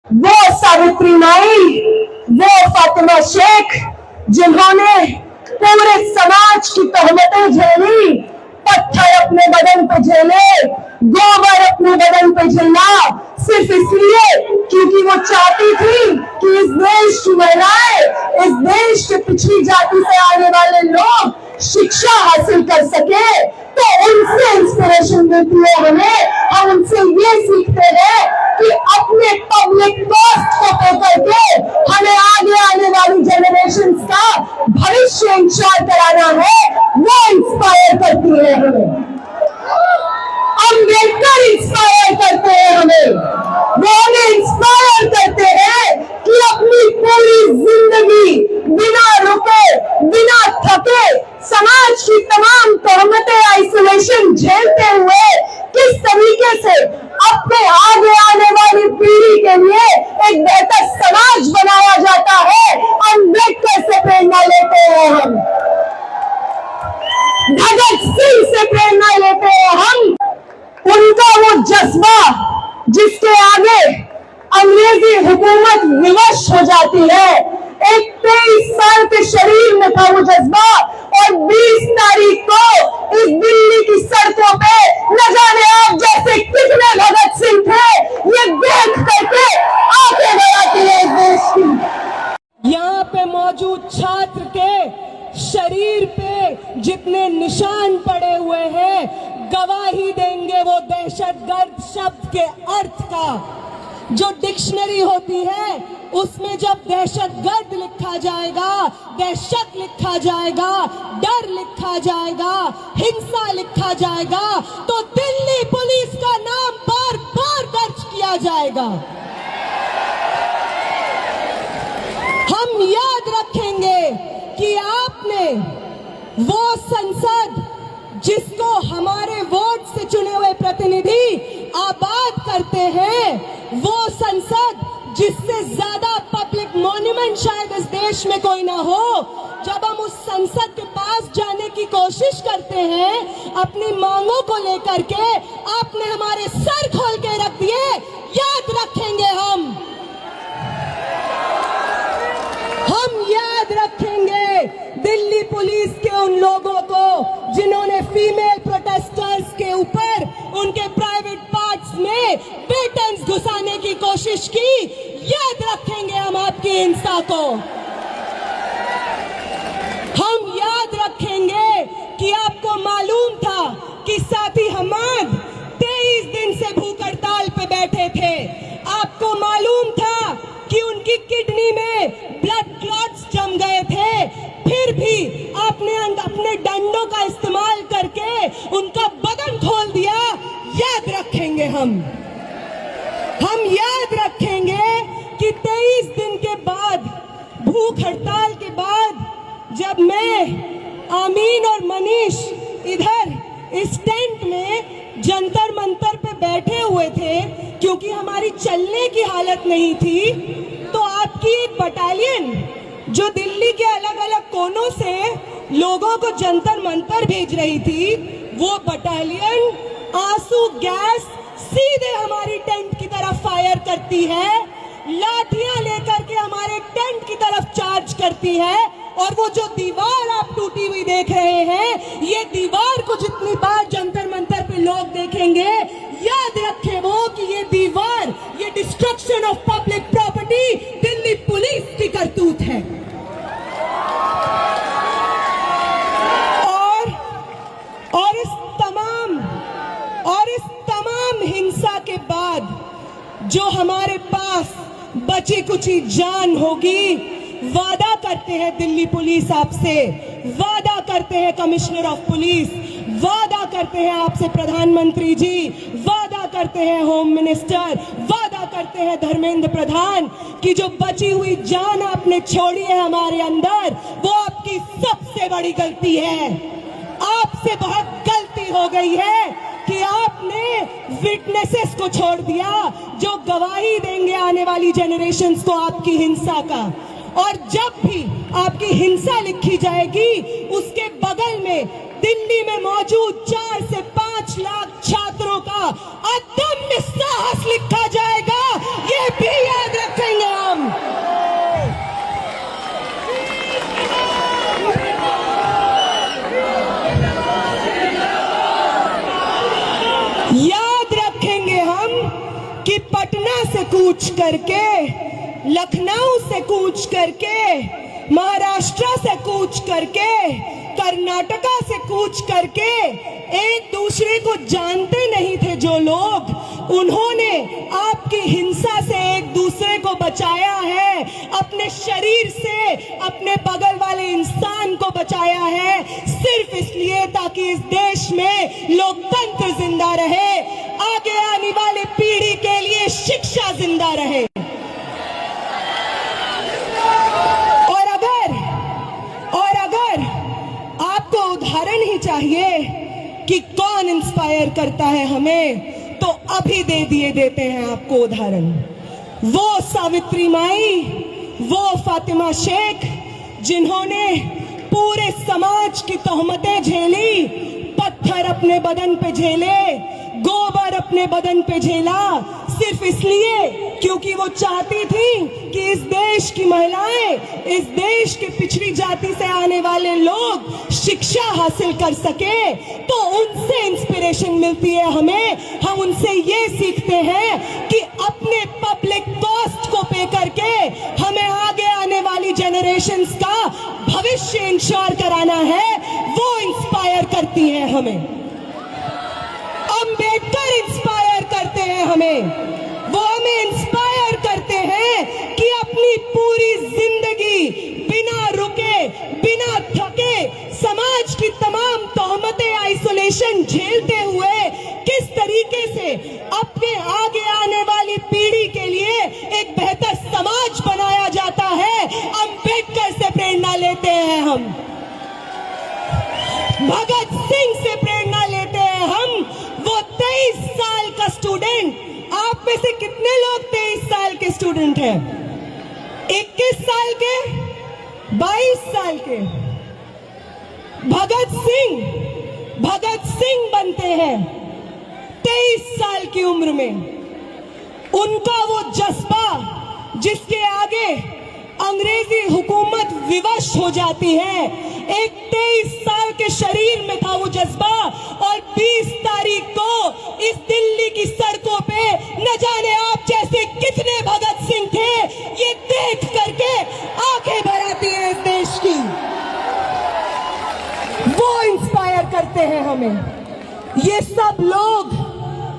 वो सावित्री माई, वो फातिमा शेख जिन्होंने पूरे समाज की तहमतें झेली, पत्थर अपने बदन पे झेले, गोबर अपने बदन पे झेला, सिर्फ इसलिए क्योंकि वो चाहती थी कि इस देश की महिलाएं, इस देश के पिछड़ी जाति से आने वाले लोग शिक्षा हासिल कर सके। तो उनसे इंस्पिरेशन मिलती है हमें, हम उनसे ये सीखते हैं कि अपने पब्लिक कॉस्ट को पे करके हमें आगे आने वाली जनरेशन का भविष्य इंश्योर कराना है। वो इंस्पायर करती है हमें, अम्बेडकर इंस्पायर करते हैं हमें, वो हमें इंस्पायर करते हैं कि अपनी पूरी जिंदगी बिना रुके, बिना थके, समाज की तमाम तहमतें, आइसोलेशन झेलते हुए किस तरीके से अपने आगे आने वाली पीढ़ी के लिए एक बेहतर समाज बनाया जाता है। अम्बेडकर से प्रेरणा लेते हैं हम, भगत सिंह से प्रेरणा लेते हैं हम। उनका वो जज्बा जिसके आगे अंग्रेजी हुकूमत विवश हो जाती है, एक 23 साल के शरीर में था वो जज्बा, और 20 तारीख को इस दिल्ली की सड़कों पे न जाने आप जैसे कितने भगत सिंह थे, ये देख करके आगे बढ़ाती है इस देश की। यहाँ पे मौजूद छात्र के शरीर पे जितने निशान पड़े हुए हैं, गवाही देंगे वो दहशतगर्द शब्द के अर्थ का। जो डिक्शनरी होती है उसमें जब दहशतगर्द लिखा जाएगा, दहशत लिखा जाएगा, डर लिखा जाएगा, हिंसा लिखा जाएगा, तो दिल्ली पुलिस का नाम बार बार दर्ज किया जाएगा। हम याद रखेंगे कि आपने वो संसद जिसको हमारे वोट से चुने हुए प्रतिनिधि आबाद करते हैं, वो संसद जिससे ज्यादा पब्लिक मॉन्यूमेंट शायद इस देश में कोई ना हो, जब हम उस संसद के पास जाने की कोशिश करते हैं अपनी मांगों को लेकर के, आपने हमारे सर खोल के रख दिए। याद रखेंगे हम याद रखेंगे दिल्ली पुलिस के उन लोगों को जिन्होंने फीमेल प्रोटेस्टर्स के ऊपर उनके प्राइवेट पार्ट्स में पेटेंट्स घुसाने की कोशिश की। याद रखेंगे हम आपकी हिंसा को। हम याद रखेंगे कि आपको मालूम था कि साथी हमाद 23 दिन से भूख हड़ताल पे बैठे थे। आपको मालूम था कि उनकी किडनी में ब्लड क्लॉट्स जम गए थे, फिर भी आपने अपने डंडों का इस्तेमाल करके उनका बदन खोल दिया। याद रखेंगे हम याद रखेंगे कि 23 दिन के बाद, भूख हड़ताल के बाद, जब मैं, आमीन और मनीष इधर इस टेंट में जंतर मंतर पे बैठे हुए थे क्योंकि हमारी चलने की हालत नहीं थी, तो आपकी एक बटालियन जो दिल्ली के अलग अलग कोनों से लोगों को जंतर मंतर भेज रही थी, वो बटालियन आंसू गैस सीधे हमारी टेंट की तरफ फायर करती है, लाठियां लेकर के हमारे टेंट की तरफ चार्ज करती है। और वो जो दीवार आप टूटी हुई देख रहे हैं, ये दीवार को जितनी बार जंतर मंतर पे लोग देखेंगे, याद रखें वो कि ये दीवार, ये destruction of public property Delhi police की करतूत है। और इस तमाम हिंसा के बाद जो हमारे पास बची कुची जान होगी, वादा करते हैं दिल्ली पुलिस आपसे, वादा करते हैं कमिश्नर ऑफ पुलिस, वादा करते हैं आपसे प्रधानमंत्री जी, वादा करते हैं होम मिनिस्टर, वादा करते हैं धर्मेंद्र प्रधान कि जो बची हुई जान आपने छोड़ी है हमारे अंदर, वो आपकी सबसे बड़ी गलती है। आपसे बहुत गलती हो गई है कि आपने विटनेसेस को छोड़ दिया जो गवाही देंगे आने वाली जनरेशंस को आपकी हिंसा का। और जब भी आपकी हिंसा लिखी जाएगी, उसके बगल में दिल्ली में मौजूद 4 से 5 लाख छात्रों का अदम्य साहस लिखा जाएगा। ये भी याद पटना से कूच करके, लखनऊ से कूच करके, महाराष्ट्र से कूच करके, कर्नाटका से कूच करके एक दूसरे को जानते नहीं थे जो लोग, उन्होंने आपकी हिंसा से एक दूसरे को बचाया है, अपने शरीर से अपने बगल वाले इंसान को बचाया है, सिर्फ इसलिए ताकि इस देश में लोकतंत्र जिंदा रहे, आगे आने वाले पीढ़ी के लिए शिक्षा जिंदा रहे। और अगर आपको उदाहरण ही चाहिए कि कौन इंस्पायर करता है हमें, तो अभी देते हैं आपको उदाहरण। वो सावित्री माई, वो फातिमा शेख, जिन्होंने पूरे समाज की तोहमतें झेली, पत्थर अपने बदन पे झेले, गोबर अपने बदन पे झेला, सिर्फ इसलिए क्योंकि वो चाहती थी कि इस देश की महिलाएं, इस देश के पिछड़ी जाति से आने वाले लोग शिक्षा हासिल कर सके। तो उनसे इंस्पिरेशन मिलती है हमें। हम उनसे ये सीखते हैं कि अपने पब्लिक कॉस्ट को पे करके हमें आगे आने वाली जनरेशन्स का भविष्य इंश्योर कराना है। वो इंस्पायर करती हैं हमें। अम्बेडकर इंस्पायर करते हैं हमें। वो हमें इंस्पायर करते हैं कि अपनी पूरी जिंदगी बिना रुके, बिना थके, समाज की तमाम तोहमतें, आइसोलेशन झेलते हुए किस तरीके से अपने आगे आने वाली पीढ़ी के लिए एक बेहतर समाज बनाया जाता है, अम्बेडकर से प्रेरणा लेते हैं हम। भगत सिंह से प्रेरणा लेते हैं हम। वो 23 साल का स्टूडेंट, आप में से कितने लोग 23 साल के स्टूडेंट हैं? 21 साल के, 22 साल के। भगत सिंह बनते हैं 23 साल की उम्र में। उनका वो जज्बा जिसके आगे अंग्रेजी हुकूमत विवश हो जाती है, एक 23 साल के शरीर में था वो जज्बा। और 20 तारीख को इस दिल्ली की सड़कों पे न जाने आप जैसे कितने भगत सिंह थे, ये देख करके आंखें भर आती हैं इस देश की। वो इंस्पायर करते हैं हमें। ये सब लोग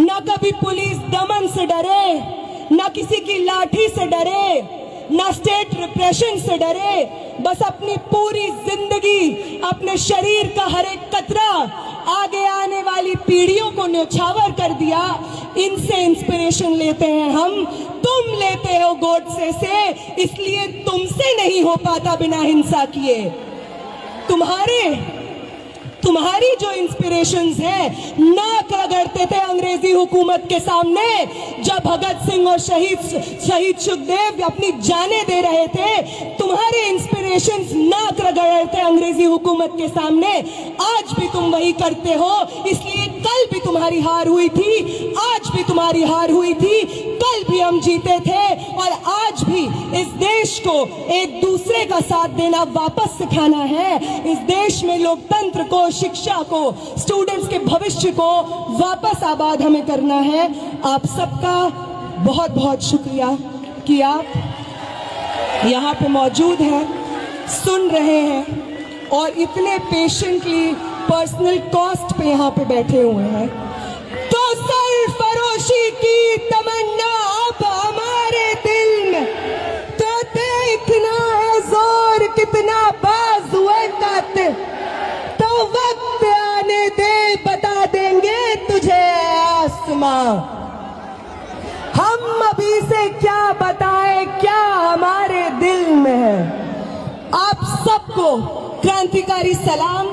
न कभी पुलिस दमन से डरे, न किसी की लाठी से डरे, ना स्टेट रिप्रेशन से डरे, बस अपनी पूरी जिंदगी, अपने शरीर का हर एक कतरा आगे आने वाली पीढ़ियों को न्यौछावर कर दिया। इनसे इंस्पिरेशन लेते हैं हम। तुम लेते हो गोडसे से, इसलिए तुमसे नहीं हो पाता बिना हिंसा किए। तुम्हारी जो इंस्पिरेशंस हैं, नाक रगड़ते थे अंग्रेजी हुकूमत के सामने जब भगत सिंह और शहीद सुखदेव अपनी जानें दे रहे थे। तुम्हारे इंस्पिरेशंस नाक रगड़ रहे थे अंग्रेजी हुकूमत के सामने। आज भी तुम वही करते हो, इसलिए कल भी तुम्हारी हार हुई थी, आज भी तुम्हारी हार हुई थी, कल भी हम जीते थे। और आज भी इस देश को एक दूसरे का साथ देना वापस सिखाना है। इस देश में लोकतंत्र को, शिक्षा को, स्टूडेंट्स के भविष्य को वापस आबाद हमें करना है। आप सबका बहुत बहुत शुक्रिया कि आप यहाँ पे मौजूद हैं, सुन रहे हैं और इतने पेशेंटली पर्सनल कॉस्ट पे यहाँ पे बैठे हुए हैं। तो सरफरोशी की तमन्ना अब हमारे दिल में, तो देखना है जोर कितना बाजुए कातिल, तो वक्त आने दे बता देंगे तुझे आसमां। हम अभी से क्या बताएं, क्या हमारे दिल में है। आप सबको क्रांतिकारी सलाम।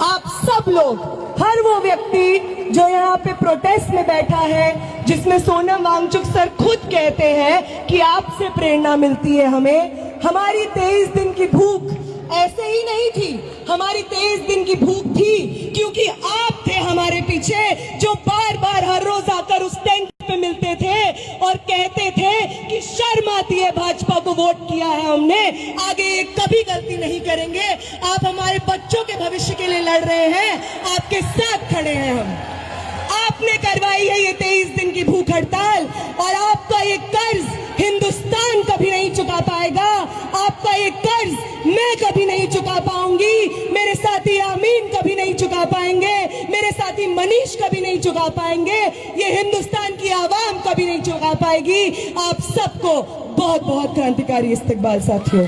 आप सब लोग, हर वो व्यक्ति जो यहाँ पे प्रोटेस्ट में बैठा है, जिसमें सोनम वांगचुक सर खुद कहते हैं कि आपसे प्रेरणा मिलती है हमें। हमारी 23 दिन की भूख ऐसे ही नहीं थी, हमारी 23 दिन की भूख थी क्योंकि आप थे हमारे पीछे, जो बार बार हर रोज आकर उस टेंट पे मिलते थे और कहते थे कि शर्म आती है, भाजपा को वोट किया है हमने, आगे ये कभी गलती नहीं करेंगे। आप हमारे बच्चों के भविष्य के लिए लड़ रहे हैं, आपके साथ खड़े हैं हम। आप आपने करवाई है ये 23 दिन की भूख हड़ताल, और आपका ये कर्ज हिंदुस्तान कभी नहीं चुका पाएगा। आपका ये कर्ज मैं कभी नहीं चुका पाऊंगी, मेरे साथी आमीन कभी नहीं चुका पाएंगे, मेरे साथी मनीष कभी नहीं चुका पाएंगे, ये हिंदुस्तान की आवाम कभी नहीं चुका पाएगी। आप सबको बहुत बहुत क्रांतिकारी इस्तकबाल साथियों।